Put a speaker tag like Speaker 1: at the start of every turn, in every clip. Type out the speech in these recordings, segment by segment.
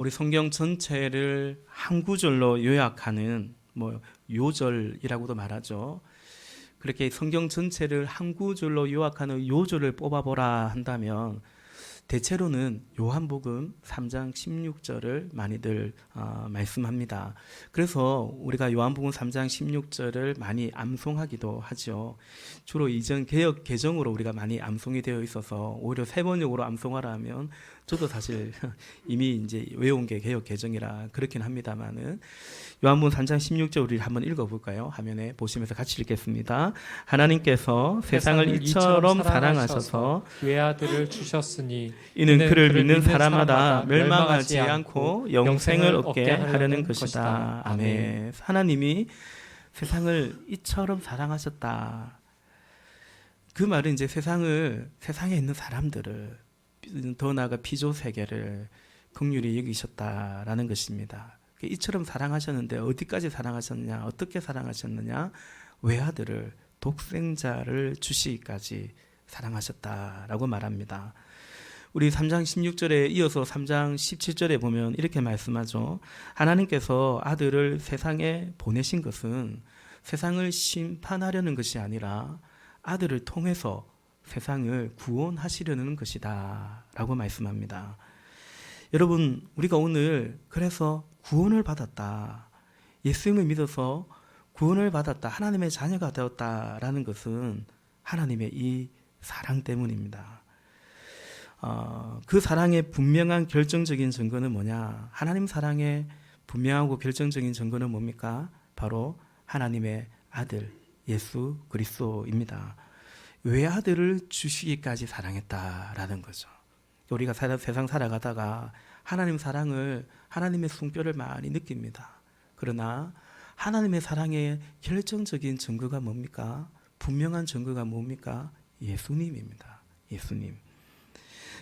Speaker 1: 우리 성경 전체를 한 구절로 요약하는 요절이라고도 말하죠. 그렇게 성경 전체를 한 구절로 요약하는 요절을 뽑아보라 한다면 대체로는 요한복음 3장 16절을 많이들 말씀합니다. 그래서 우리가 요한복음 3장 16절을 많이 암송하기도 하죠. 주로 이전 개역 개정으로 우리가 많이 암송이 되어 있어서 오히려 세 번역으로 암송하라 하면 저도 사실 이미 이제 외운 게 개역 개정이라 그렇긴 합니다만은 요한복음 3장 16절 우리 한번 읽어볼까요? 화면에 보시면서 같이 읽겠습니다. 하나님께서 세상을 이처럼 사랑하셔서
Speaker 2: 외아들을 주셨으니
Speaker 1: 이는 그를 믿는 사람마다 멸망하지 않고 영생을 얻게 하려는 것이다. 아멘. 하나님이 세상을 이처럼 사랑하셨다. 그 말은 이제 세상에 있는 사람들을 더 나아가 피조 세계를 긍휼히 여기셨다라는 것입니다. 이처럼 사랑하셨는데 어디까지 사랑하셨느냐, 어떻게 사랑하셨느냐, 외아들을 독생자를 주시기까지 사랑하셨다라고 말합니다. 우리 3장 16절에 이어서 3장 17절에 보면 이렇게 말씀하죠. 하나님께서 아들을 세상에 보내신 것은 세상을 심판하려는 것이 아니라 아들을 통해서 세상을 구원하시려는 것이다 라고 말씀합니다. 여러분, 우리가 오늘 그래서 구원을 받았다, 예수님을 믿어서 구원을 받았다, 하나님의 자녀가 되었다라는 것은 하나님의 이 사랑 때문입니다. 그 사랑의 분명한 결정적인 증거는 뭐냐? 하나님 사랑의 분명하고 결정적인 증거는 뭡니까? 바로 하나님의 아들 예수 그리스도입니다. 외아들을 주시기까지 사랑했다라는 거죠. 우리가 세상 살아가다가 하나님 사랑을, 하나님의 숨결을 많이 느낍니다. 그러나 하나님의 사랑의 결정적인 증거가 뭡니까? 분명한 증거가 뭡니까? 예수님입니다. 예수님.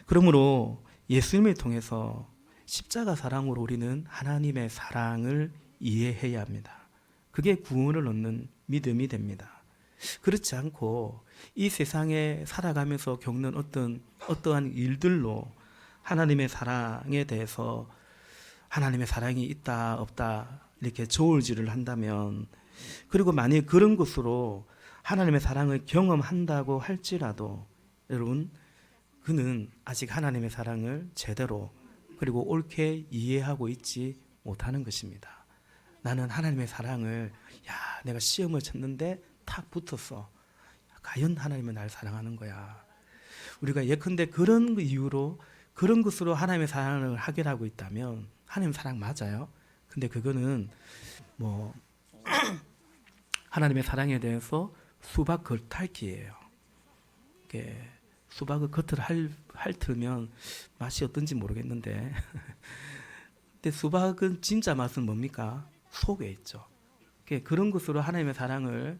Speaker 1: 그러므로 예수님을 통해서 십자가 사랑으로 우리는 하나님의 사랑을 이해해야 합니다. 그게 구원을 얻는 믿음이 됩니다. 그렇지 않고 이 세상에 살아가면서 겪는 어떠한 일들로 하나님의 사랑에 대해서 하나님의 사랑이 있다 없다 이렇게 저울질을 한다면, 그리고 만약 그런 것으로 하나님의 사랑을 경험한다고 할지라도 여러분, 그는 아직 하나님의 사랑을 제대로 그리고 옳게 이해하고 있지 못하는 것입니다. 나는 하나님의 사랑을, 내가 시험을 쳤는데 탁 붙었어. 과연 하나님은 나를 사랑하는 거야. 우리가 예컨대 그런 이유로, 그런 것으로 하나님의 사랑을 확인하고 있다면 하나님 사랑 맞아요. 근데 그거는 하나님의 사랑에 대해서 수박 겉핥기예요. 수박을 겉을 핥으면 맛이 어떤지 모르겠는데 근데 수박은 진짜 맛은 뭡니까? 속에 있죠. 그런 것으로 하나님의 사랑을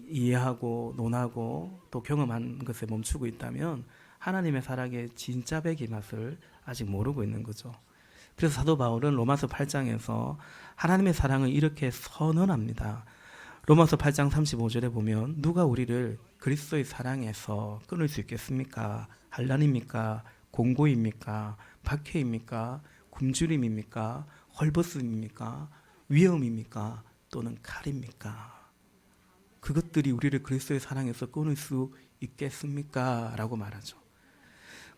Speaker 1: 이해하고 논하고 또 경험한 것에 멈추고 있다면 하나님의 사랑의 진짜 배기 맛을 아직 모르고 있는 거죠. 그래서 사도 바울은 로마서 8장에서 하나님의 사랑을 이렇게 선언합니다. 로마서 8장 35절에 보면 누가 우리를 그리스도의 사랑에서 끊을 수 있겠습니까? 환난입니까? 공고입니까? 박해입니까? 굶주림입니까? 헐벗음입니까? 위험입니까? 또는 칼입니까? 그것들이 우리를 그리스도의 사랑에서 끊을 수 있겠습니까? 라고 말하죠.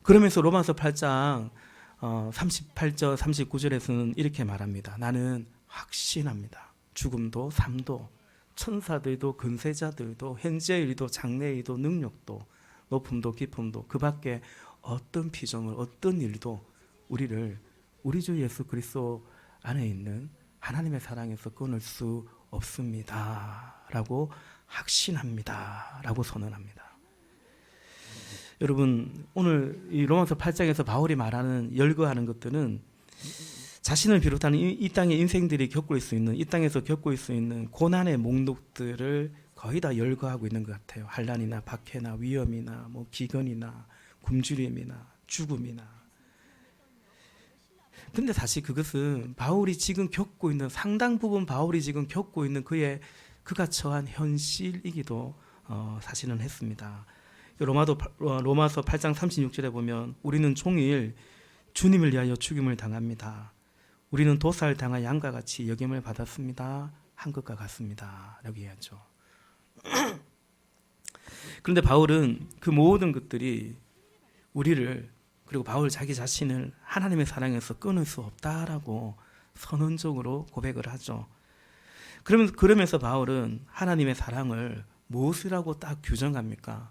Speaker 1: 그러면서 로마서 8장 38절 39절에서는 이렇게 말합니다. 나는 확신합니다. 죽음도 삶도 천사들도 근세자들도 현재의 일도 장래의 일도 능력도 높음도 깊음도 그 밖에 어떤 피조물 어떤 일도 우리를 우리 주 예수 그리스도 안에 있는 하나님의 사랑에서 끊을 수 없습니다 라고 확신합니다 라고 선언합니다. 여러분, 오늘 이 로마서 8장에서 바울이 말하는 열거하는 것들은 자신을 비롯한 이 땅의 인생들이 겪을 수 있는, 이 땅에서 겪을 수 있는 고난의 목록들을 거의 다 열거하고 있는 것 같아요. 환난이나 박해나 위험이나 기근이나 굶주림이나 죽음이나. 근데 사실 그것은 바울이 지금 겪고 있는, 상당 부분 바울이 지금 겪고 있는 그가 처한 현실이기도 사실은 했습니다. 로마서 8장 36절에 보면 우리는 종일 주님을 위하여 죽임을 당합니다. 우리는 도살당한 양과 같이 여김을 받았습니다. 한 것과 같습니다. 라고 얘기하죠. 그런데 바울은 그 모든 것들이 우리를, 그리고 바울 자기 자신을 하나님의 사랑에서 끊을 수 없다라고 선언적으로 고백을 하죠. 그러면서 바울은 하나님의 사랑을 무엇이라고 딱 규정합니까?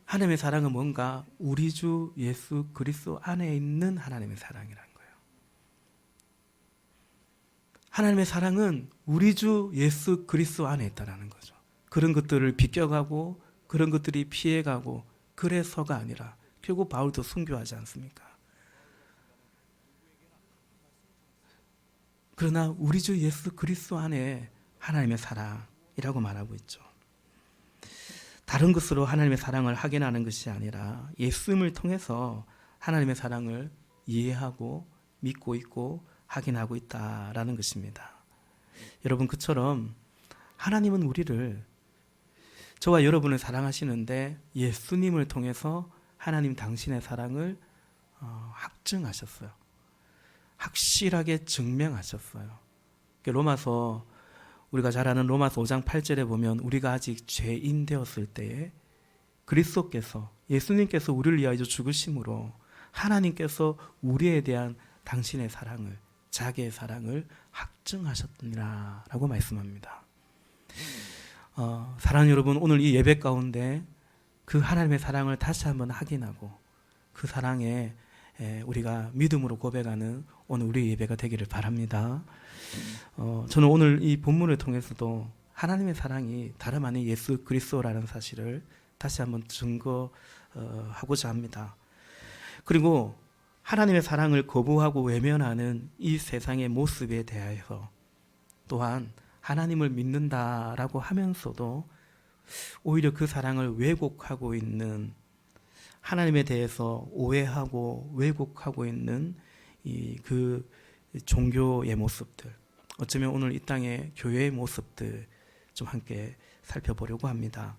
Speaker 1: 하나님의 사랑은 뭔가 우리 주 예수 그리스도 안에 있는 하나님의 사랑이라는 거예요. 하나님의 사랑은 우리 주 예수 그리스도 안에 있다는 거죠. 그런 것들을 비껴가고 그런 것들이 피해가고 그래서가 아니라 결국 바울도 순교하지 않습니까? 그러나 우리 주 예수 그리스도 안에 하나님의 사랑이라고 말하고 있죠. 다른 것으로 하나님의 사랑을 확인하는 것이 아니라 예수님을 통해서 하나님의 사랑을 이해하고 믿고 있고 확인하고 있다라는 것입니다. 여러분, 그처럼 하나님은 우리를, 저와 여러분을 사랑하시는데 예수님을 통해서 하나님 당신의 사랑을 확증하셨어요. 확실하게 증명하셨어요. 로마서, 우리가 잘 아는 로마서 5장 8절에 보면 우리가 아직 죄인 되었을 때에 그리스도께서, 예수님께서 우리를 위하여 죽으심으로 하나님께서 우리에 대한 당신의 사랑을, 자기의 사랑을 확증하셨느니라 라고 말씀합니다. 사랑하는 여러분, 오늘 이 예배 가운데 그 하나님의 사랑을 다시 한번 확인하고 그 사랑에 우리가 믿음으로 고백하는 오늘 우리 예배가 되기를 바랍니다. 저는 오늘 이 본문을 통해서도 하나님의 사랑이 다름 아닌 예수 그리스도라는 사실을 다시 한번 증거하고자 합니다. 그리고 하나님의 사랑을 거부하고 외면하는 이 세상의 모습에 대하여서 또한 하나님을 믿는다라고 하면서도 오히려 그 사랑을 왜곡하고 있는, 하나님에 대해서 오해하고 왜곡하고 있는 그 종교의 모습들, 어쩌면 오늘 이 땅의 교회의 모습들 좀 함께 살펴보려고 합니다.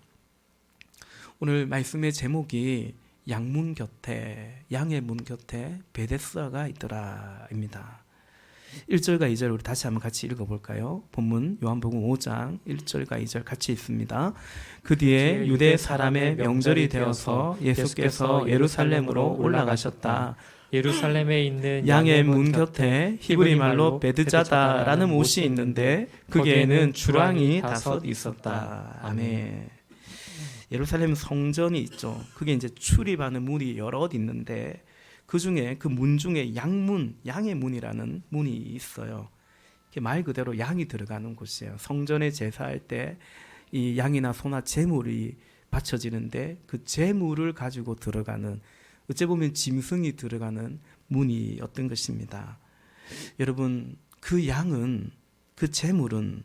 Speaker 1: 오늘 말씀의 제목이 양문 곁에, 양의 문 곁에 베데스다가 있더라입니다. 1절과 2절 우리 다시 한번 같이 읽어볼까요? 본문 요한복음 5장 1절과 2절 같이 있습니다. 그 뒤에 유대 사람의 명절이 되어서 예수께서 예루살렘으로 올라가셨다.
Speaker 2: 예루살렘에 있는
Speaker 1: 양의 문 곁에 히브리 말로 베드자다라는 못이 있는데 거기에는 주랑이 5 있었다. 아멘. 예루살렘 성전이 있죠. 그게 이제 출입하는 문이 여럿 있는데 그 중에 그 문 중에 양문, 양의 문이라는 문이 있어요. 말 그대로 양이 들어가는 곳이에요. 성전에 제사할 때 이 양이나 소나 제물이 바쳐지는데 그 제물을 가지고 들어가는, 어찌 보면 짐승이 들어가는 문이었던 것입니다. 여러분, 그 양은, 그 제물은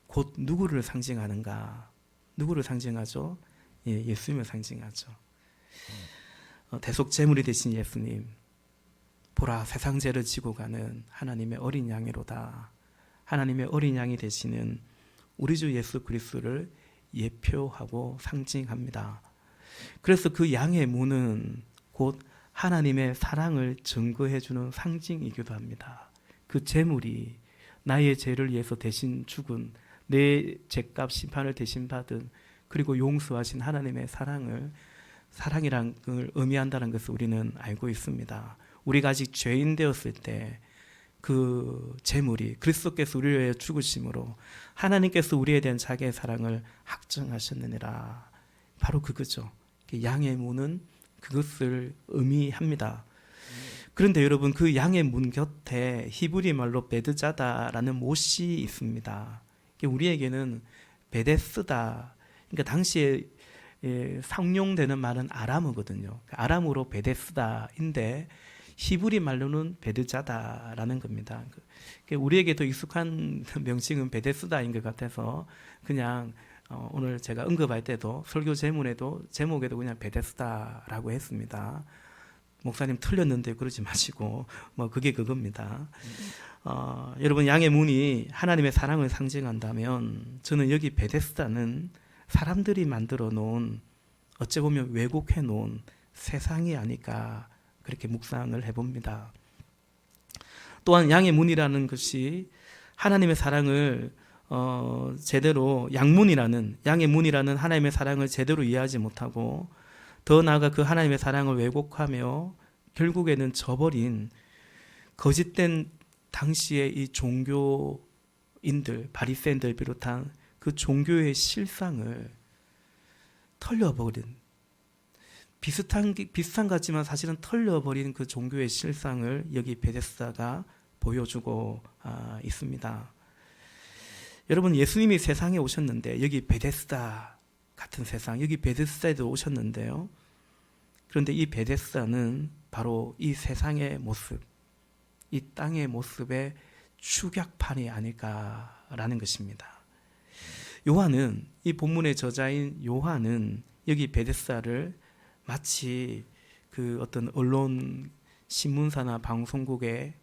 Speaker 1: 곧 누구를 상징하는가? 누구를 상징하죠? 예수님을 상징하죠. 대속 제물이 되신 예수님, 보라 세상 죄를 지고 가는 하나님의 어린 양이로다. 하나님의 어린 양이 되시는 우리 주 예수 그리스도를 예표하고 상징합니다. 그래서 그 양의 문은 곧 하나님의 사랑을 증거해주는 상징이기도 합니다. 그 제물이 나의 죄를 위해서 대신 죽은, 내 죄값 심판을 대신 받은, 그리고 용서하신 하나님의 사랑을, 사랑이란 걸 의미한다는 것을 우리는 알고 있습니다. 우리가 아직 죄인 되었을 때 그 제물이 그리스도께서 우리를 위해 죽으심으로 하나님께서 우리에 대한 자기의 사랑을 확증하셨느니라. 바로 그거죠. 양의 문은 그것을 의미합니다. 그런데 여러분, 그 양의 문 곁에 히브리 말로 베드자다라는 못이 있습니다. 우리에게는 베데스다, 그러니까 당시에 상용되는 말은 아람어거든요. 아람어로 베데스다인데 히브리 말로는 베드자다라는 겁니다. 우리에게 더 익숙한 명칭은 베데스다인 것 같아서 그냥 오늘 제가 언급할 때도 설교 제문에도 제목에도 그냥 베데스다라고 했습니다. 목사님 틀렸는데 그러지 마시고 그게 그겁니다. 여러분, 양의 문이 하나님의 사랑을 상징한다면 저는 여기 베데스다는 사람들이 만들어 놓은, 어찌 보면 왜곡해 놓은 세상이 아닐까 그렇게 묵상을 해봅니다. 또한 양의 문이라는 것이 하나님의 사랑을 제대로 양의 문이라는 하나님의 사랑을 제대로 이해하지 못하고 더 나아가 그 하나님의 사랑을 왜곡하며 결국에는 저버린 거짓된 당시의 이 종교인들, 바리새인들 비롯한 그 종교의 실상을 털려버린 비슷한 것 같지만 사실은 털려버린 그 종교의 실상을 여기 베데스다가 보여주고 있습니다. 여러분, 예수님이 세상에 오셨는데 여기 베데스다 같은 세상, 여기 베데스다에도 오셨는데요. 그런데 이 베데스다는 바로 이 세상의 모습, 이 땅의 모습의 축약판이 아닐까라는 것입니다. 요한은, 이 본문의 저자인 요한은 여기 베데스다를 마치 그 어떤 언론 신문사나 방송국의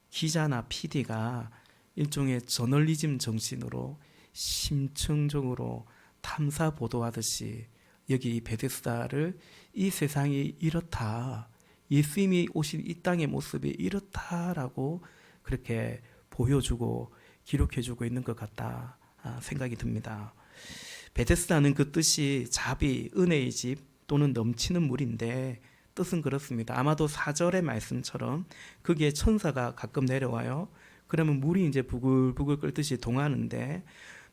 Speaker 1: 기자나 PD가 일종의 저널리즘 정신으로 심층적으로 탐사 보도하듯이 여기 베데스다를 이 세상이 이렇다, 예수님이 오신 이 땅의 모습이 이렇다라고 그렇게 보여주고 기록해주고 있는 것 같다 생각이 듭니다. 베데스다는 그 뜻이 자비, 은혜의 집 또는 넘치는 물인데 뜻은 그렇습니다. 아마도 4절의 말씀처럼 거기에 천사가 가끔 내려와요. 그러면 물이 이제 부글부글 끓듯이 동하는데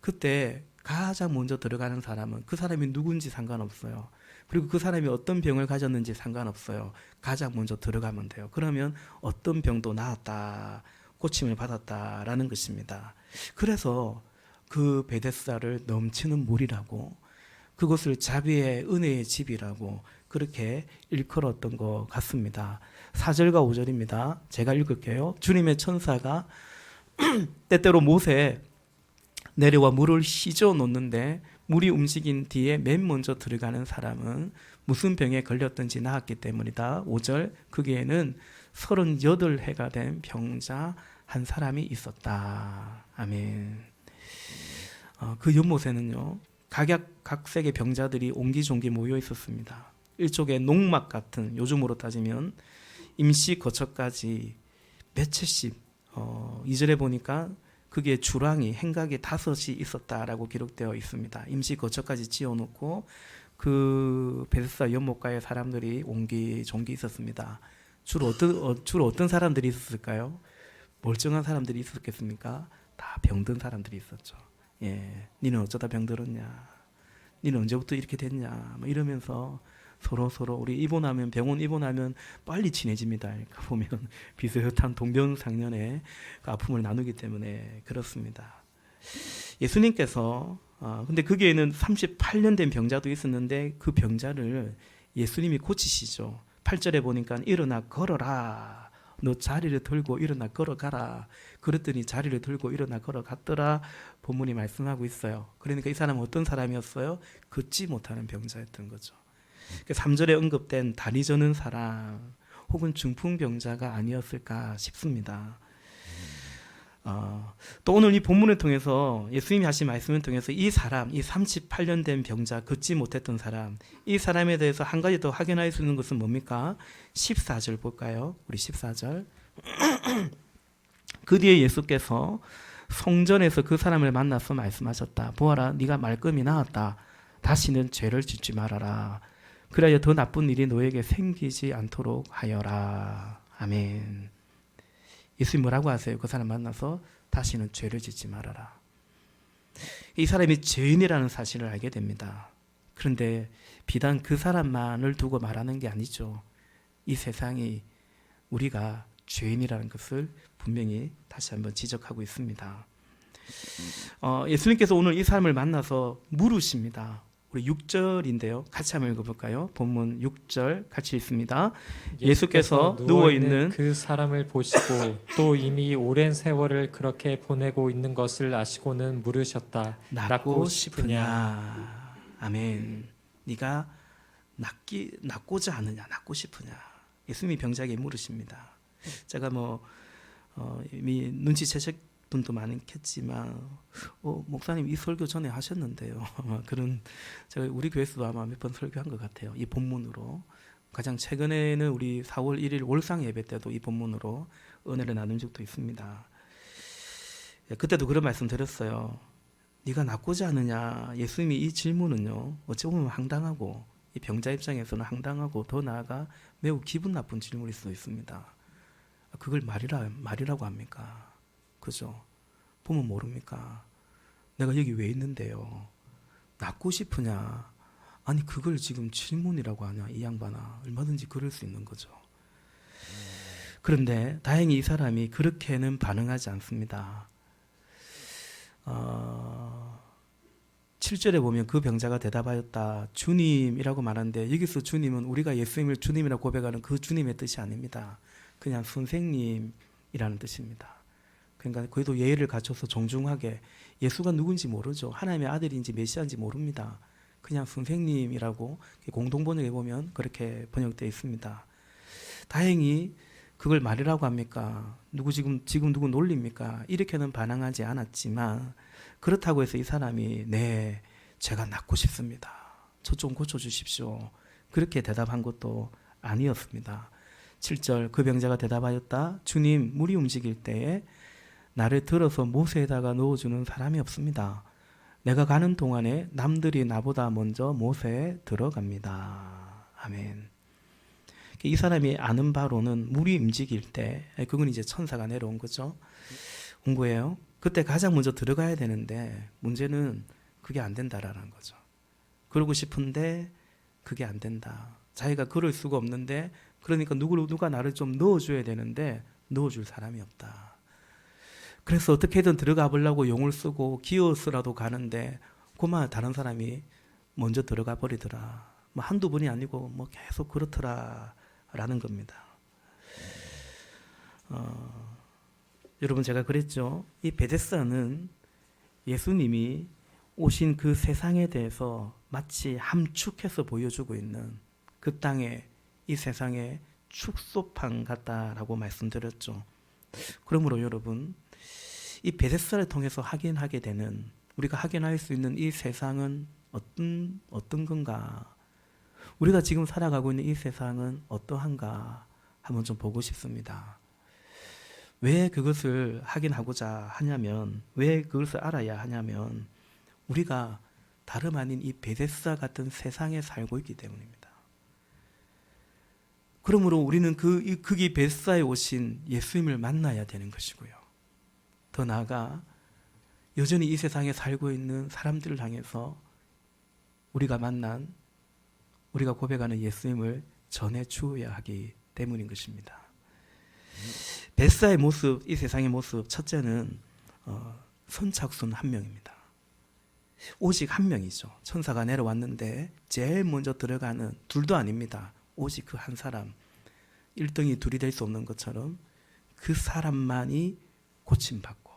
Speaker 1: 그때 가장 먼저 들어가는 사람은 그 사람이 누군지 상관없어요. 그리고 그 사람이 어떤 병을 가졌는지 상관없어요. 가장 먼저 들어가면 돼요. 그러면 어떤 병도 나았다, 고침을 받았다라는 것입니다. 그래서 그 베데스다를 넘치는 물이라고, 그것을 자비의 은혜의 집이라고 그렇게 일컬었던 것 같습니다. 4절과 5절입니다. 제가 읽을게요. 주님의 천사가 때때로 못에 내려와 물을 휘저어 놓는데 물이 움직인 뒤에 맨 먼저 들어가는 사람은 무슨 병에 걸렸든지 나았기 때문이다. 5절, 거기에는 38해가 된 병자 한 사람이 있었다. 아멘. 그 연못에는요, 각색의 병자들이 옹기종기 모여 있었습니다. 일종의 농막 같은, 요즘으로 따지면 임시 거처까지 몇 채씩, 2절에 보니까 그게 주랑이, 행각이 5이 있었다라고 기록되어 있습니다. 임시 거처까지 지어놓고 그 베데스다 연못가에 사람들이 옹기종기 있었습니다. 주로 어떤 사람들이 있었을까요? 멀쩡한 사람들이 있었겠습니까? 다 병든 사람들이 있었죠. 예, 니는 어쩌다 병들었냐? 니는 언제부터 이렇게 됐냐? 뭐 이러면서 서로 우리 병원 입원하면 빨리 친해집니다. 그러니까 보면 비슷한 동병상련의 그 아픔을 나누기 때문에 그렇습니다. 예수님께서 근데 거기에는 38년 된 병자도 있었는데 그 병자를 예수님이 고치시죠. 8절에 보니까 일어나 걸어라. 너 자리를 들고 일어나 걸어가라. 그랬더니 자리를 들고 일어나 걸어갔더라. 본문이 말씀하고 있어요. 그러니까 이 사람은 어떤 사람이었어요? 걷지 못하는 병자였던 거죠. 3절에 언급된 다리 저는 사람 혹은 중풍병자가 아니었을까 싶습니다. 또 오늘 이 본문을 통해서 예수님이 하신 말씀을 통해서 이 사람, 이 38년 된 병자, 걷지 못했던 사람, 이 사람에 대해서 한 가지 더 확인할 수 있는 것은 뭡니까? 14절 볼까요? 우리 14절. 그 뒤에 예수께서 성전에서 그 사람을 만나서 말씀하셨다. 보아라, 네가 말끔히 나았다. 다시는 죄를 짓지 말아라. 그래야 더 나쁜 일이 너에게 생기지 않도록 하여라. 아멘. 예수님 뭐라고 하세요? 그 사람 만나서 다시는 죄를 짓지 말아라. 이 사람이 죄인이라는 사실을 알게 됩니다. 그런데 비단 그 사람만을 두고 말하는 게 아니죠. 이 세상이 우리가 죄인이라는 것을 분명히 다시 한번 지적하고 있습니다. 예수님께서 오늘 이 사람을 만나서 물으십니다. 우리 6절인데요. 같이 한번 읽어볼까요? 본문 6절 같이 읽습니다. 예수께서 누워있는
Speaker 2: 그 사람을 보시고 또 이미 오랜 세월을 그렇게 보내고 있는 것을 아시고는 물으셨다.
Speaker 1: 낫고 싶으냐? 아멘. 네가 낫고자 하느냐? 낫고 싶으냐? 예수님이 병자에게 물으십니다. 제가 이미 눈치채실 분도 많겠지만 목사님 이 설교 전에 하셨는데요. 그런 제가 우리 교회에서도 아마 몇 번 설교한 것 같아요. 이 본문으로 가장 최근에는 우리 4월 1일 월상 예배 때도 이 본문으로 은혜를 나눈 적도 있습니다. 그때도 그런 말씀 드렸어요. 네가 낫고자 하느냐. 예수님이 이 질문은요, 어찌 보면 황당하고 이 병자 입장에서는 황당하고 더 나아가 매우 기분 나쁜 질문일 수도 있습니다. 그걸 말이라고 합니까? 그죠? 보면 모릅니까? 내가 여기 왜 있는데요? 낫고 싶으냐? 아니 그걸 지금 질문이라고 하냐? 이 양반아. 얼마든지 그럴 수 있는 거죠. 그런데 다행히 이 사람이 그렇게는 반응하지 않습니다. 7절에 보면 그 병자가 대답하였다. 주님이라고 말하는데 여기서 주님은 우리가 예수님을 주님이라고 고백하는 그 주님의 뜻이 아닙니다. 그냥 선생님이라는 뜻입니다. 그러니까 그래도 예의를 갖춰서 정중하게 예수가 누군지 모르죠. 하나님의 아들인지 메시아인지 모릅니다. 그냥 선생님이라고 공동번역에 보면 그렇게 번역되어 있습니다. 다행히 그걸 말이라고 합니까? 지금 누구 놀립니까? 이렇게는 반항하지 않았지만 그렇다고 해서 이 사람이 네, 제가 낫고 싶습니다. 저 좀 고쳐주십시오. 그렇게 대답한 것도 아니었습니다. 7절 그 병자가 대답하였다. 주님, 물이 움직일 때에 나를 들어서 못에다가 넣어주는 사람이 없습니다. 내가 가는 동안에 남들이 나보다 먼저 못에 들어갑니다. 아멘. 이 사람이 아는 바로는 물이 움직일 때, 그건 이제 천사가 내려온 거죠. 온 거예요. 그때 가장 먼저 들어가야 되는데 문제는 그게 안 된다라는 거죠. 그러고 싶은데 그게 안 된다. 자기가 그럴 수가 없는데 그러니까 누가 나를 좀 넣어줘야 되는데 넣어줄 사람이 없다. 그래서 어떻게든 들어가 보려고 용을 쓰고 기어서라도 가는데 그만 다른 사람이 먼저 들어가 버리더라. 뭐 한두 번이 아니고 뭐 계속 그렇더라 라는 겁니다. 여러분 제가 그랬죠. 이 베데스다는 예수님이 오신 그 세상에 대해서 마치 함축해서 보여주고 있는 그 땅에 이 세상의 축소판 같다라고 말씀드렸죠. 그러므로 여러분 이 베데스다를 통해서 확인하게 되는 우리가 확인할 수 있는 이 세상은 어떤 건가? 우리가 지금 살아가고 있는 이 세상은 어떠한가? 한번 좀 보고 싶습니다. 왜 그것을 확인하고자 하냐면, 왜 그것을 알아야 하냐면 우리가 다름 아닌 이 베데스다 같은 세상에 살고 있기 때문입니다. 그러므로 우리는 그게 베데스다에 오신 예수님을 만나야 되는 것이고요. 더 나아가 여전히 이 세상에 살고 있는 사람들을 향해서 우리가 고백하는 예수님을 전해 주어야 하기 때문인 것입니다. 베데스다의 모습, 이 세상의 모습, 첫째는 선착순 한 명입니다. 오직 한 명이죠. 천사가 내려왔는데 제일 먼저 들어가는 둘도 아닙니다. 오직 그 한 사람, 1등이 둘이 될 수 없는 것처럼 그 사람만이 고침받고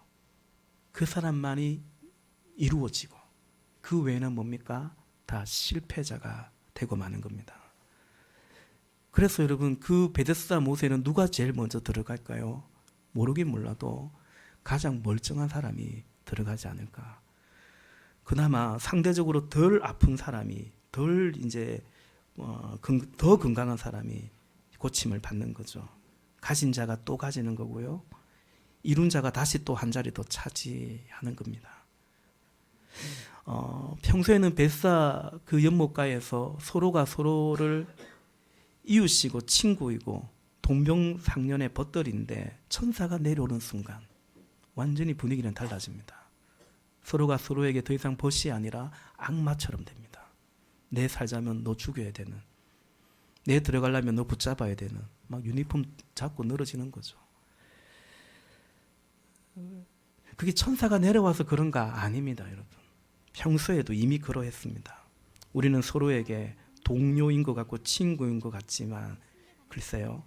Speaker 1: 그 사람만이 이루어지고 그 외에는 뭡니까? 다 실패자가 되고 마는 겁니다. 그래서 여러분 그 베데스다 못에는 누가 제일 먼저 들어갈까요? 모르긴 몰라도 가장 멀쩡한 사람이 들어가지 않을까. 그나마 상대적으로 덜 아픈 사람이 더 건강한 사람이 고침을 받는 거죠. 가진 자가 또 가지는 거고요. 이룬 자가 다시 또 한 자리 더 차지하는 겁니다. 평소에는 베데스다 그 연못가에서 서로가 서로를 이웃이고 친구이고 동병상련의 벗들인데 천사가 내려오는 순간 완전히 분위기는 달라집니다. 서로가 서로에게 더 이상 벗이 아니라 악마처럼 됩니다. 내 살자면 너 죽여야 되는, 내 들어가려면 너 붙잡아야 되는, 막 유니폼 잡고 늘어지는 거죠. 그게 천사가 내려와서 그런가? 아닙니다, 여러분. 평소에도 이미 그러했습니다. 우리는 서로에게 동료인 것 같고 친구인 것 같지만 글쎄요,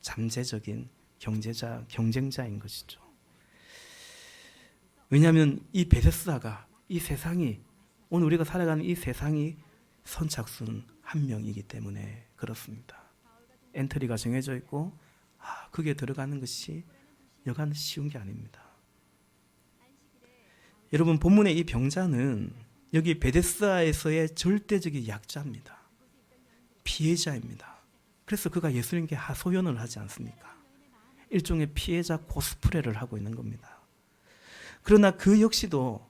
Speaker 1: 잠재적인 경쟁자인 것이죠. 왜냐하면 이 베데스다가, 이 세상이, 오늘 우리가 살아가는 이 세상이 선착순 한 명이기 때문에 그렇습니다. 엔트리가 정해져 있고 그게 들어가는 것이 여간 쉬운 게 아닙니다. 여러분 본문의 이 병자는 여기 베데스다에서의 절대적인 약자입니다. 피해자입니다. 그래서 그가 예수님께 하소연을 하지 않습니까? 일종의 피해자 코스프레를 하고 있는 겁니다. 그러나 그 역시도,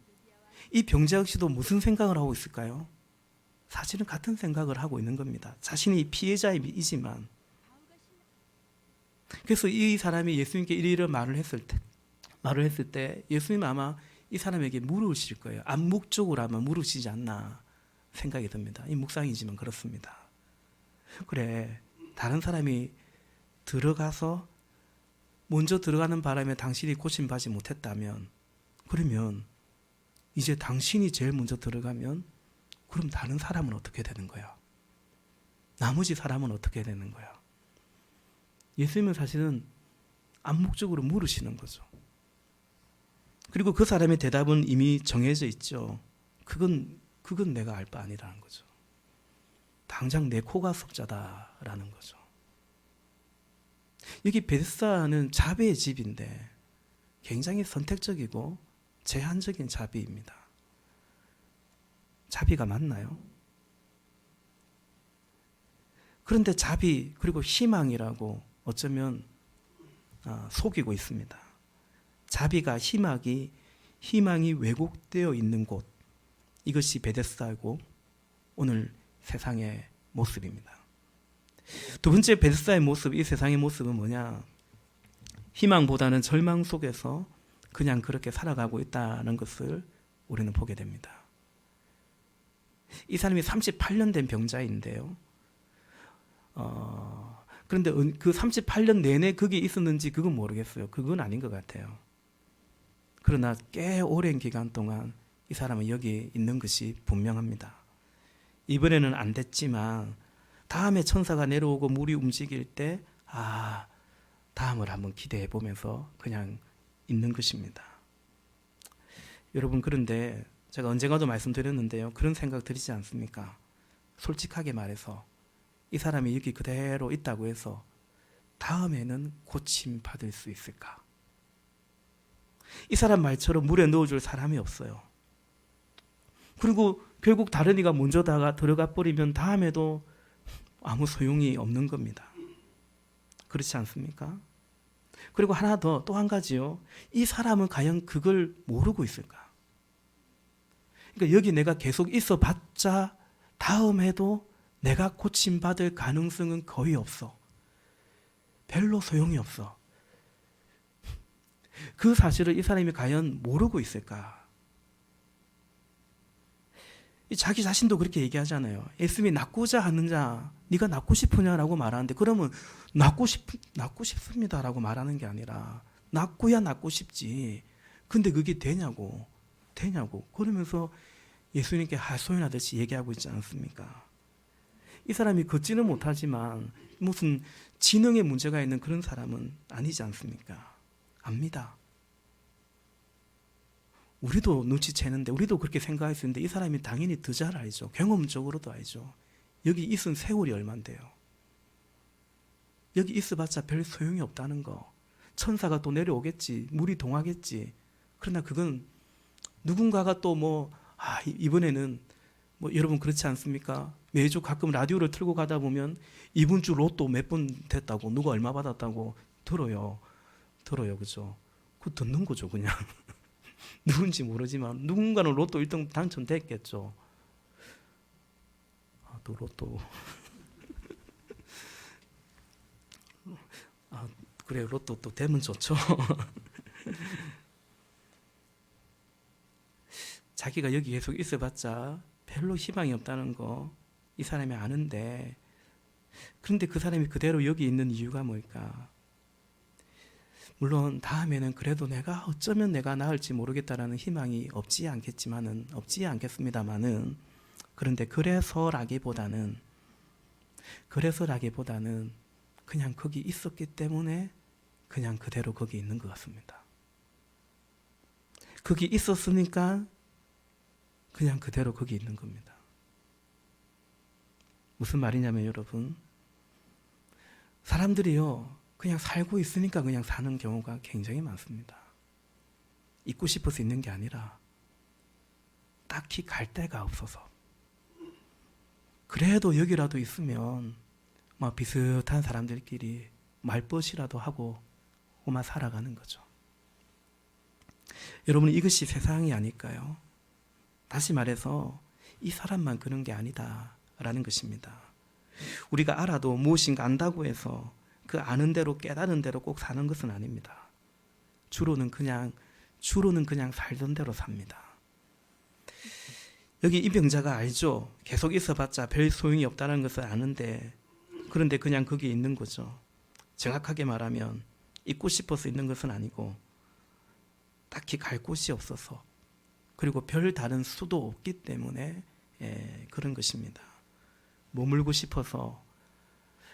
Speaker 1: 이 병자 역시도 무슨 생각을 하고 있을까요? 사실은 같은 생각을 하고 있는 겁니다. 자신이 피해자이지만. 그래서 이 사람이 예수님께 이런 말을 했을 때 예수님 아마 이 사람에게 물으실 거예요. 암묵적으로 아마 물으시지 않나 생각이 듭니다. 이 묵상이지만 그렇습니다. 그래, 다른 사람이 들어가서 먼저 들어가는 바람에 당신이 고침받지 못했다면, 그러면 이제 당신이 제일 먼저 들어가면 그럼 다른 사람은 어떻게 되는 거야? 나머지 사람은 어떻게 되는 거야? 예수님은 사실은 암묵적으로 물으시는 거죠. 그리고 그 사람의 대답은 이미 정해져 있죠. 그건 내가 알 바 아니라는 거죠. 당장 내 코가 석자다라는 거죠. 여기 베드사는 자비의 집인데 굉장히 선택적이고 제한적인 자비입니다. 자비가 맞나요? 그런데 자비 그리고 희망이라고 어쩌면 속이고 있습니다. 자비가 희망이 왜곡되어 있는 곳, 이것이 베데스다이고 오늘 세상의 모습입니다. 두 번째 베데스다의 모습, 이 세상의 모습은 뭐냐? 희망보다는 절망 속에서 그냥 그렇게 살아가고 있다는 것을 우리는 보게 됩니다. 이 사람이 38년 된 병자인데요. 그런데 그 38년 내내 거기 있었는지 그건 모르겠어요. 그건 아닌 것 같아요. 그러나 꽤 오랜 기간 동안 이 사람은 여기 있는 것이 분명합니다. 이번에는 안 됐지만 다음에 천사가 내려오고 물이 움직일 때 다음을 한번 기대해 보면서 그냥 있는 것입니다. 여러분, 그런데 제가 언젠가도 말씀드렸는데요. 그런 생각 들이지 않습니까? 솔직하게 말해서 이 사람이 여기 그대로 있다고 해서 다음에는 고침받을 수 있을까? 이 사람 말처럼 물에 넣어줄 사람이 없어요. 그리고 결국 다른 이가 먼저 들어가 버리면 다음에도 아무 소용이 없는 겁니다. 그렇지 않습니까? 그리고 하나 더, 또 한 가지요. 이 사람은 과연 그걸 모르고 있을까? 그러니까 여기 내가 계속 있어 봤자 다음에도 내가 고침받을 가능성은 거의 없어. 별로 소용이 없어. 그 사실을 이 사람이 과연 모르고 있을까? 자기 자신도 그렇게 얘기하잖아요. 예수님이 낫고자 하는 자, 네가 낫고 싶으냐라고 말하는데, 그러면 낫고 싶습니다라고 말하는 게 아니라 낫고야 낫고 싶지. 근데 그게 되냐고. 그러면서 예수님께 하소연하듯이 얘기하고 있지 않습니까? 이 사람이 걷지는 못하지만 무슨 지능에 문제가 있는 그런 사람은 아니지 않습니까? 압니다. 우리도 눈치채는데, 우리도 그렇게 생각할 수 있는데 이 사람이 당연히 더 잘 알죠. 경험적으로도 알죠. 여기 있은 세월이 얼만데요. 여기 있어봤자 별 소용이 없다는 거. 천사가 또 내려오겠지. 물이 동하겠지. 그러나 그건 누군가가 또 이번에는 여러분 그렇지 않습니까? 매주 가끔 라디오를 틀고 가다 보면 이번 주 로또 몇 번 됐다고, 누가 얼마 받았다고 들어요. 그죠? 그거 듣는 거죠, 그냥. 누군지 모르지만 누군가는 로또 1등 당첨됐겠죠. 또 로또. 그래, 로또 또 되면 좋죠. 자기가 여기 계속 있어봤자 별로 희망이 없다는 거 이 사람이 아는데, 그런데 그 사람이 그대로 여기 있는 이유가 뭘까? 물론 다음에는 그래도 어쩌면 내가 나을지 모르겠다라는 희망이 없지 않겠습니다만은, 그런데 그래서라기보다는 그냥 거기 있었기 때문에 그냥 그대로 거기 있는 것 같습니다. 거기 있었으니까 그냥 그대로 거기 있는 겁니다. 무슨 말이냐면 여러분, 사람들이요 그냥 살고 있으니까 그냥 사는 경우가 굉장히 많습니다. 있고 싶어서 있는 게 아니라 딱히 갈 데가 없어서. 그래도 여기라도 있으면 비슷한 사람들끼리 말벗이라도 하고 오마 살아가는 거죠. 여러분, 이것이 세상이 아닐까요? 다시 말해서 이 사람만 그런 게 아니다라는 것입니다. 우리가 알아도 무엇인가 안다고 해서 그 아는 대로 깨달은 대로 꼭 사는 것은 아닙니다. 주로는 그냥 살던 대로 삽니다. 여기 이 병자가 알죠. 계속 있어봤자 별 소용이 없다는 것을 아는데, 그런데 그냥 거기에 있는 거죠. 정확하게 말하면 있고 싶어서 있는 것은 아니고 딱히 갈 곳이 없어서, 그리고 별 다른 수도 없기 때문에 그런 것입니다. 머물고 싶어서,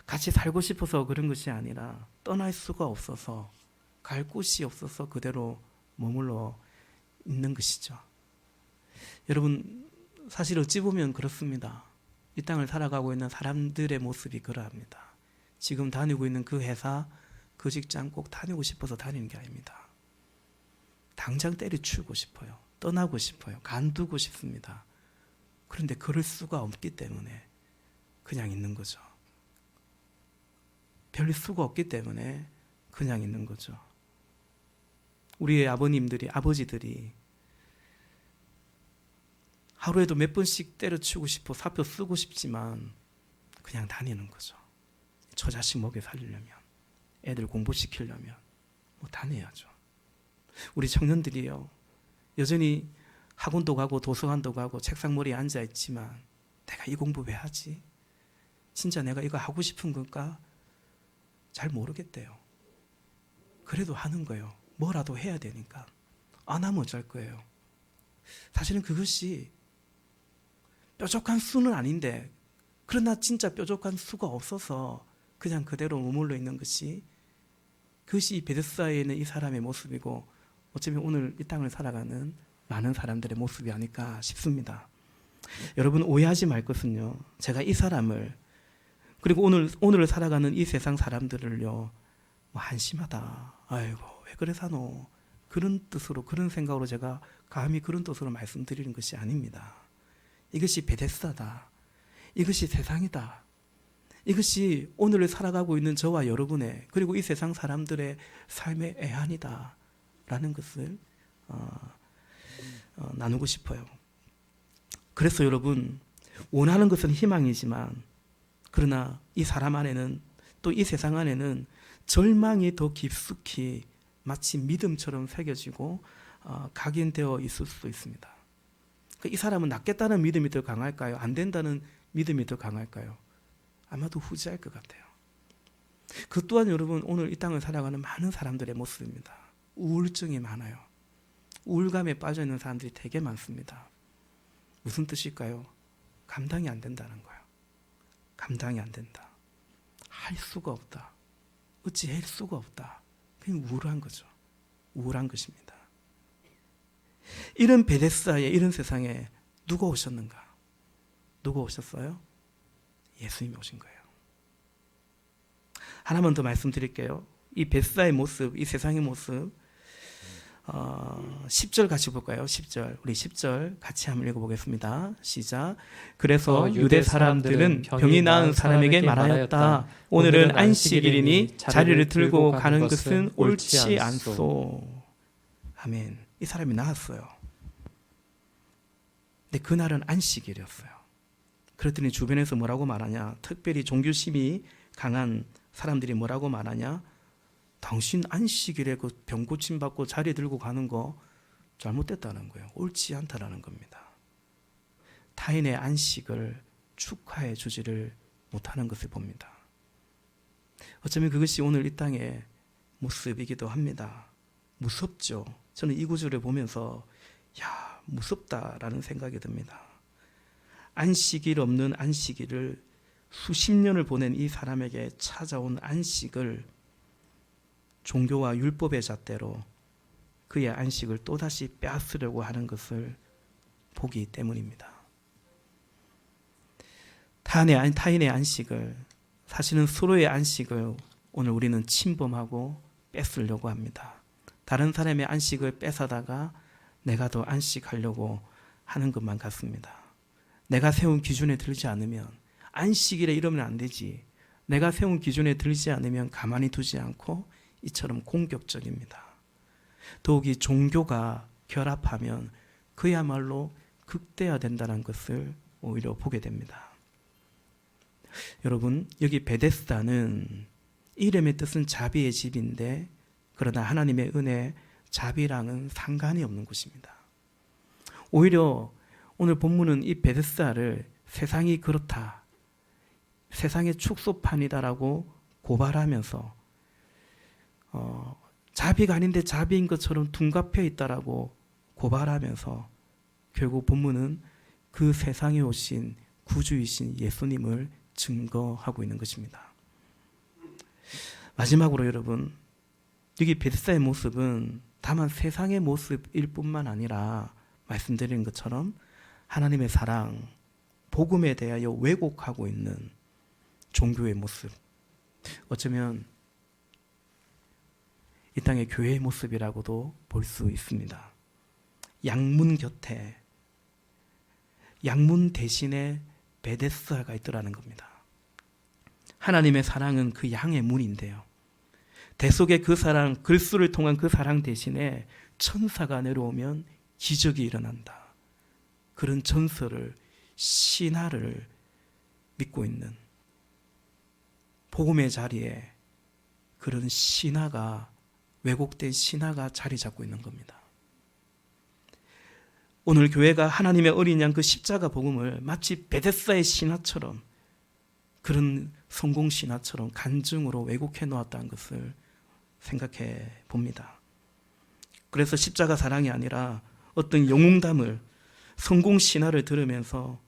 Speaker 1: 같이 살고 싶어서 그런 것이 아니라 떠날 수가 없어서, 갈 곳이 없어서 그대로 머물러 있는 것이죠. 여러분, 사실 어찌 보면 그렇습니다. 이 땅을 살아가고 있는 사람들의 모습이 그러합니다. 지금 다니고 있는 그 회사, 그 직장 꼭 다니고 싶어서 다니는 게 아닙니다. 당장 때려치우고 싶어요. 떠나고 싶어요. 간두고 싶습니다. 그런데 그럴 수가 없기 때문에 그냥 있는 거죠. 별 수가 없기 때문에 그냥 있는 거죠. 우리의 아버지들이 하루에도 몇 번씩 때려치우고 싶어 사표 쓰고 싶지만 그냥 다니는 거죠. 저 자식 먹여 살리려면, 애들 공부시키려면 다녀야죠. 우리 청년들이요, 여전히 학원도 가고 도서관도 가고 책상머리에 앉아있지만 내가 이 공부 왜 하지? 진짜 내가 이거 하고 싶은 건가? 잘 모르겠대요. 그래도 하는 거예요. 뭐라도 해야 되니까. 안 하면 어쩔 거예요. 사실은 그것이 뾰족한 수는 아닌데, 그러나 진짜 뾰족한 수가 없어서 그냥 그대로 머물러 있는 것이, 그것이 베데스다에 있는 이 사람의 모습이고, 어쩌면 오늘 이 땅을 살아가는 많은 사람들의 모습이 아닐까 싶습니다. 여러분, 오해하지 말 것은요, 제가 이 사람을, 그리고 오늘을 살아가는 이 세상 사람들을요, 한심하다, 아이고 왜 그래 사노, 그런 뜻으로, 그런 생각으로 제가 감히 그런 뜻으로 말씀드리는 것이 아닙니다. 이것이 베데스다다, 이것이 세상이다, 이것이 오늘을 살아가고 있는 저와 여러분의, 그리고 이 세상 사람들의 삶의 애환이다 라는 것을 나누고 싶어요. 그래서 여러분, 원하는 것은 희망이지만, 그러나 이 사람 안에는, 또 이 세상 안에는 절망이 더 깊숙이 마치 믿음처럼 새겨지고 각인되어 있을 수도 있습니다. 이 사람은 낫겠다는 믿음이 더 강할까요? 안 된다는 믿음이 더 강할까요? 아마도 후자일 것 같아요. 그 또한 여러분, 오늘 이 땅을 살아가는 많은 사람들의 모습입니다. 우울증이 많아요. 우울감에 빠져있는 사람들이 되게 많습니다. 무슨 뜻일까요? 감당이 안 된다는 거예요. 감당이 안 된다. 할 수가 없다. 어찌할 수가 없다. 그냥 우울한 거죠. 우울한 것입니다. 이런 베데스다에, 이런 세상에 누가 오셨는가? 누가 오셨어요? 예수님이 오신 거예요. 하나만 더 말씀드릴게요. 이 베데스다의 모습, 이 세상의 모습, 10절 같이 볼까요? 10절. 우리 10절 같이 한번 읽어보겠습니다. 시작. 그래서 유대 사람들은 병이 나은 사람에게 말하였다. 오늘은 안식일이니 자리를 들고 가는 것은 옳지 않소. 아멘. 이 사람이 나았어요. 근데 그날은 안식일이었어요. 그랬더니 주변에서 뭐라고 말하냐? 특별히 종교심이 강한 사람들이 뭐라고 말하냐? 당신 안식일에 그 병 고침 받고 자리 들고 가는 거 잘못됐다는 거예요. 옳지 않다라는 겁니다. 타인의 안식을 축하해 주지를 못하는 것을 봅니다. 어쩌면 그것이 오늘 이 땅의 모습이기도 합니다. 무섭죠. 저는 이 구절을 보면서 야, 무섭다라는 생각이 듭니다. 안식일 없는 안식일을 수십 년을 보낸 이 사람에게 찾아온 안식을 종교와 율법의 잣대로 그의 안식을 또다시 빼앗으려고 하는 것을 보기 때문입니다. 타인의 안식을, 사실은 서로의 안식을 오늘 우리는 침범하고 뺏으려고 합니다. 다른 사람의 안식을 뺏어다가 내가 더 안식하려고 하는 것만 같습니다. 내가 세운 기준에 들지 않으면, 안식일에 이러면 안 되지, 내가 세운 기준에 들지 않으면 가만히 두지 않고 이처럼 공격적입니다. 더욱이 종교가 결합하면 그야말로 극대화된다는 것을 오히려 보게 됩니다. 여러분, 여기 베데스다는 이름의 뜻은 자비의 집인데 그러나 하나님의 은혜, 자비랑은 상관이 없는 곳입니다. 오히려 오늘 본문은 이 베데스다를 세상이 그렇다, 세상의 축소판이다라고 고발하면서 자비가 아닌데 자비인 것처럼 둔갑해 있다라고 고발하면서 결국 본문은 그 세상에 오신 구주이신 예수님을 증거하고 있는 것입니다. 마지막으로 여러분, 여기 베데스다의 모습은 다만 세상의 모습일 뿐만 아니라 말씀드린 것처럼 하나님의 사랑, 복음에 대하여 왜곡하고 있는 종교의 모습, 어쩌면 이 땅의 교회의 모습이라고도 볼 수 있습니다. 양문 곁에 양문 대신에 베데스다가 있더라는 겁니다. 하나님의 사랑은 그 양의 문인데요. 대속의 그 사랑, 그리스도를 통한 그 사랑 대신에 천사가 내려오면 기적이 일어난다. 그런 전설을, 신화를 믿고 있는 복음의 자리에 그런 신화가, 왜곡된 신화가 자리 잡고 있는 겁니다. 오늘 교회가 하나님의 어린 양 그 십자가 복음을 마치 베데스다의 신화처럼, 그런 성공 신화처럼 간증으로 왜곡해 놓았다는 것을 생각해 봅니다. 그래서 십자가 사랑이 아니라 어떤 영웅담을, 성공 신화를 들으면서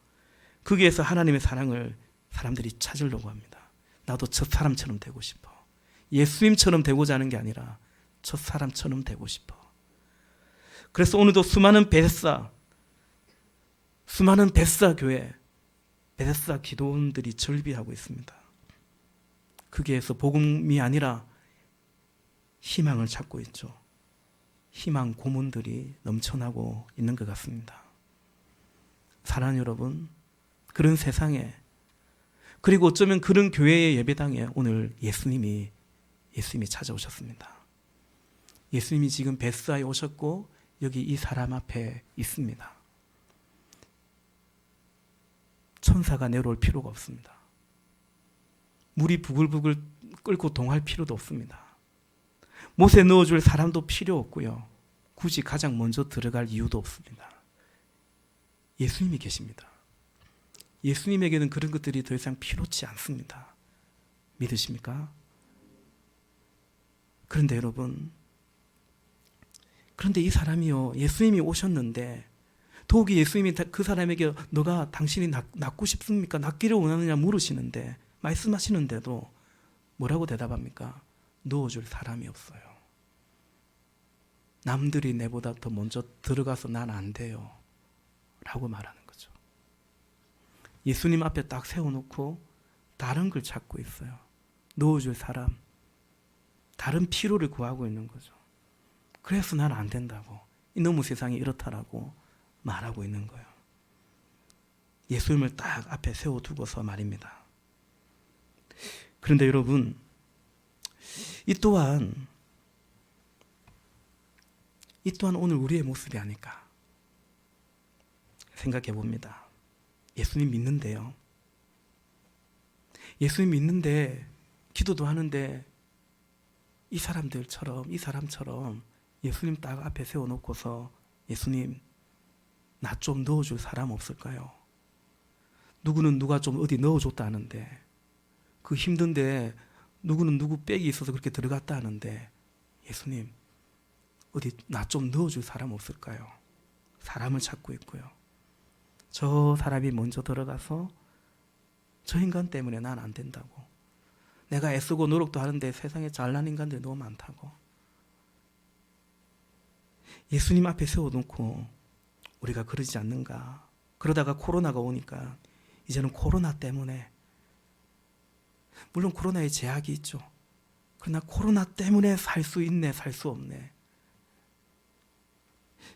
Speaker 1: 거기에서 하나님의 사랑을 사람들이 찾으려고 합니다. 나도 저 사람처럼 되고 싶어. 예수님처럼 되고자 하는 게 아니라 저 사람처럼 되고 싶어. 그래서 오늘도 수많은 베데스다 교회, 베데스다 기도원들이 절비하고 있습니다. 거기에서 복음이 아니라 희망을 찾고 있죠. 희망 고문들이 넘쳐나고 있는 것 같습니다. 사랑하는 여러분, 그런 세상에, 그리고 어쩌면 그런 교회의 예배당에 오늘 예수님이 찾아오셨습니다. 예수님이 지금 베스다에 오셨고 여기 이 사람 앞에 있습니다. 천사가 내려올 필요가 없습니다. 물이 부글부글 끓고 동할 필요도 없습니다. 못에 넣어줄 사람도 필요 없고요. 굳이 가장 먼저 들어갈 이유도 없습니다. 예수님이 계십니다. 예수님에게는 그런 것들이 더 이상 필요치 않습니다. 믿으십니까? 그런데 여러분, 그런데 이 사람이요, 예수님이 오셨는데 더욱이 예수님이 그 사람에게 너가 당신이 낫고 싶습니까? 낫기를 원하느냐 물으시는데, 말씀하시는데도 뭐라고 대답합니까? 넣어줄 사람이 없어요. 남들이 내보다 더 먼저 들어가서 난 안 돼요 라고 말하는 거죠. 예수님 앞에 딱 세워놓고 다른 걸 찾고 있어요. 넣어줄 사람, 다른 필요를 구하고 있는 거죠. 그래서 난 안 된다고, 이놈의 세상이 이렇다라고 말하고 있는 거예요. 예수님을 딱 앞에 세워두고서 말입니다. 그런데 여러분, 이 또한 오늘 우리의 모습이 아닐까 생각해 봅니다. 예수님 믿는데요. 예수님 믿는데 기도도 하는데 이 사람처럼 예수님 딱 앞에 세워놓고서 예수님, 나 좀 넣어줄 사람 없을까요? 누구는 누가 좀 어디 넣어줬다는데, 그 힘든데 누구는 누구 빽이 있어서 그렇게 들어갔다 하는데, 예수님 어디 나 좀 넣어줄 사람 없을까요? 사람을 찾고 있고요. 저 사람이 먼저 들어가서 저 인간 때문에 난 안 된다고, 내가 애쓰고 노력도 하는데 세상에 잘난 인간들이 너무 많다고. 예수님 앞에 세워놓고 우리가 그러지 않는가? 그러다가 코로나가 오니까 이제는 코로나 때문에, 물론 코로나에 제약이 있죠. 그러나 코로나 때문에 살 수 있네, 살 수 없네.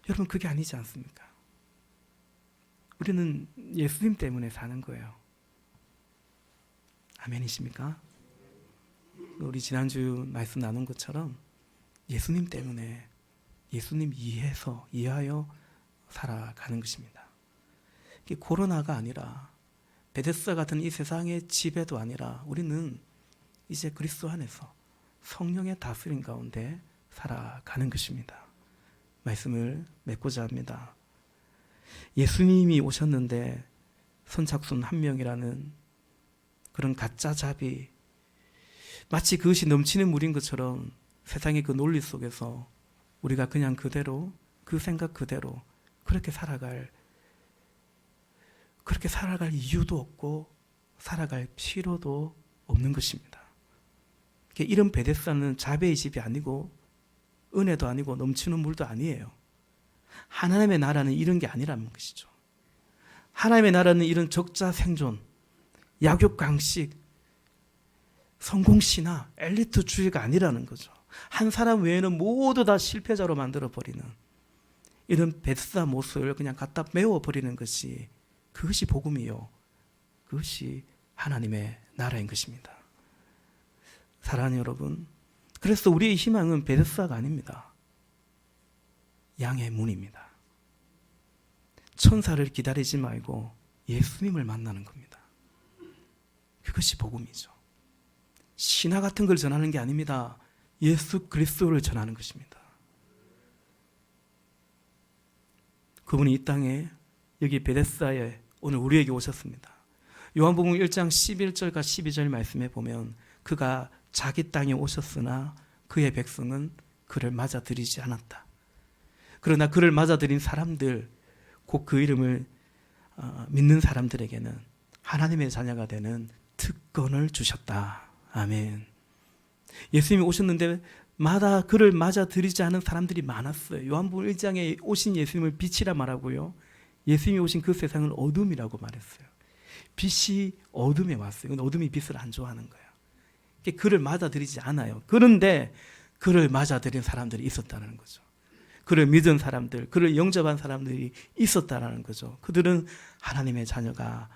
Speaker 1: 여러분, 그게 아니지 않습니까? 우리는 예수님 때문에 사는 거예요. 아멘이십니까? 우리 지난주 말씀 나눈 것처럼 예수님 때문에 예수님 이해하여 살아가는 것입니다. 이게 코로나가 아니라 베데스다 같은 이 세상의 지배도 아니라 우리는 이제 그리스도 안에서 성령의 다스림 가운데 살아가는 것입니다. 말씀을 맺고자 합니다. 예수님이 오셨는데 선착순 한 명이라는 그런 가짜 자비, 마치 그것이 넘치는 물인 것처럼 세상의 그 논리 속에서 우리가 그냥 그대로, 그 생각 그대로 그렇게 살아갈 이유도 없고 살아갈 필요도 없는 것입니다. 이런 베데스다는 자비의 집이 아니고 은혜도 아니고 넘치는 물도 아니에요. 하나님의 나라는 이런 게 아니라는 것이죠. 하나님의 나라는 이런 적자 생존, 약육강식, 성공신화, 엘리트주의가 아니라는 거죠. 한 사람 외에는 모두 다 실패자로 만들어버리는 이런 베데스다 못을 그냥 갖다 메워버리는 것이, 그것이 복음이요, 그것이 하나님의 나라인 것입니다. 사랑하는 여러분, 그래서 우리의 희망은 베데스다가 아닙니다. 양의 문입니다. 천사를 기다리지 말고 예수님을 만나는 겁니다. 그것이 복음이죠. 신화 같은 걸 전하는 게 아닙니다. 예수 그리스도를 전하는 것입니다. 그분이 이 땅에 여기 베데스다에 오늘 우리에게 오셨습니다. 요한복음 1장 11절과 12절 말씀에 보면 그가 자기 땅에 오셨으나 그의 백성은 그를 맞아들이지 않았다. 그러나 그를 맞아들인 사람들, 곧 그 이름을 믿는 사람들에게는 하나님의 자녀가 되는 특권을 주셨다. 아멘. 예수님이 오셨는데 마다 그를 맞아들이지 않은 사람들이 많았어요. 요한복음 1장에 오신 예수님을 빛이라 말하고요, 예수님이 오신 그 세상은 어둠이라고 말했어요. 빛이 어둠에 왔어요. 어둠이 빛을 안 좋아하는 거예요. 그를 맞아들이지 않아요. 그런데 그를 맞아들인 사람들이 있었다는 거죠. 그를 믿은 사람들, 그를 영접한 사람들이 있었다는 거죠. 그들은 하나님의 자녀가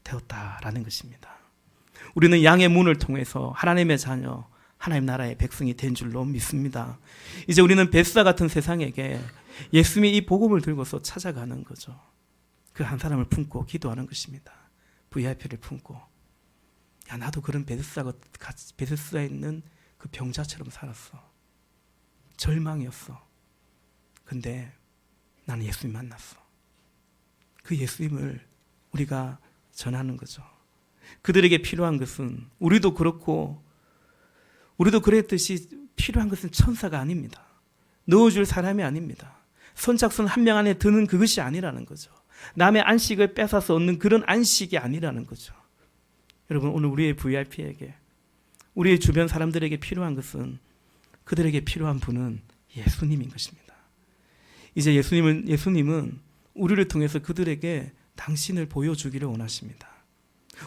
Speaker 1: 되었다라는 것입니다. 우리는 양의 문을 통해서 하나님의 자녀, 하나님 나라의 백성이 된 줄로 믿습니다. 이제 우리는 베데스다 같은 세상에게 예수님이 이 복음을 들고서 찾아가는 거죠. 그 한 사람을 품고 기도하는 것입니다. VIP를 품고, 야, 나도 그런 베데스다에 있는 그 병자처럼 살았어. 절망이었어. 근데 나는 예수님 만났어. 그 예수님을 우리가 전하는 거죠. 그들에게 필요한 것은, 우리도 그렇고 우리도 그랬듯이 필요한 것은 천사가 아닙니다. 넣어줄 사람이 아닙니다. 선착순 한 명 안에 드는 그것이 아니라는 거죠. 남의 안식을 뺏어서 얻는 그런 안식이 아니라는 거죠. 여러분, 오늘 우리의 VIP에게, 우리의 주변 사람들에게 필요한 것은, 그들에게 필요한 분은 예수님인 것입니다. 이제 예수님은 우리를 통해서 그들에게 당신을 보여주기를 원하십니다.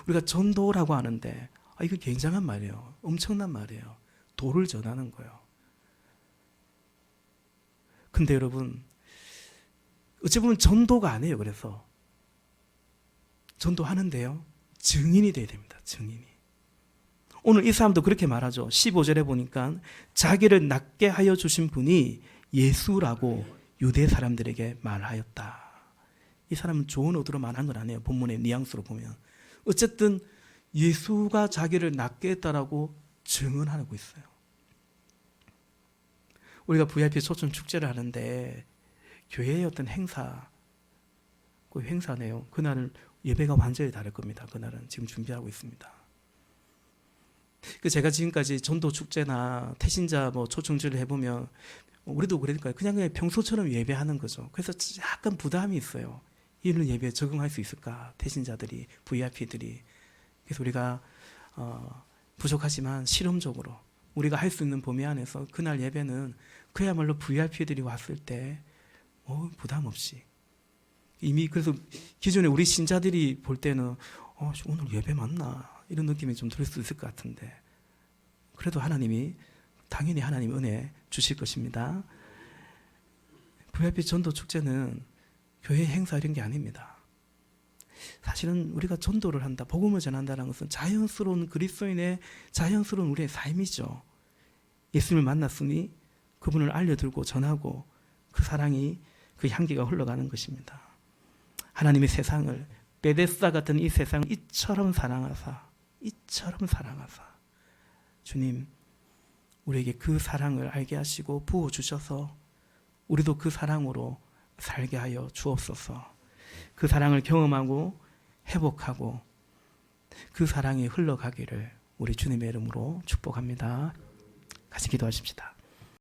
Speaker 1: 우리가 전도라고 하는데, 이거 굉장한 말이에요. 엄청난 말이에요. 도를 전하는 거예요. 근데 여러분, 어찌 보면 전도가 아니에요. 그래서 전도하는데요, 증인이 돼야 됩니다. 증인이. 오늘 이 사람도 그렇게 말하죠. 15절에 보니까 자기를 낫게 하여 주신 분이 예수라고 유대 사람들에게 말하였다. 이 사람은 좋은 의도로 말한 건 아니에요. 본문의 뉘앙스로 보면. 어쨌든 예수가 자기를 낫게 했다라고 증언하고 있어요. 우리가 VIP 초청 축제를 하는데 교회의 어떤 행사, 그 행사네요. 그날은 예배가 완전히 다를 겁니다. 그날은 지금 준비하고 있습니다. 제가 지금까지 전도 축제나 태신자 초청지를 해보면 우리도 그러니까요. 그냥 평소처럼 예배하는 거죠. 그래서 약간 부담이 있어요. 이런 예배에 적응할 수 있을까? 태신자들이, VIP들이. 그래서 우리가 부족하지만 실험적으로 우리가 할 수 있는 범위 안에서 그날 예배는 그야말로 VIP들이 왔을 때 부담 없이, 이미 그래서 기존에 우리 신자들이 볼 때는 오늘 예배 맞나 이런 느낌이 좀 들 수 있을 것 같은데, 그래도 당연히 하나님 은혜 주실 것입니다. VIP 전도 축제는 교회 행사 이런 게 아닙니다. 사실은 우리가 전도를 한다, 복음을 전한다는 것은 자연스러운 그리스도인의 자연스러운 우리의 삶이죠. 예수님을 만났으니 그분을 알려들고 전하고 그 사랑이, 그 향기가 흘러가는 것입니다. 하나님의 세상을, 베데스다 같은 이 세상을 이처럼 사랑하사 주님, 우리에게 그 사랑을 알게 하시고 부어주셔서 우리도 그 사랑으로 살게 하여 주옵소서. 그 사랑을 경험하고 회복하고 그 사랑이 흘러가기를 우리 주님의 이름으로 축복합니다. 같이 기도하십시다.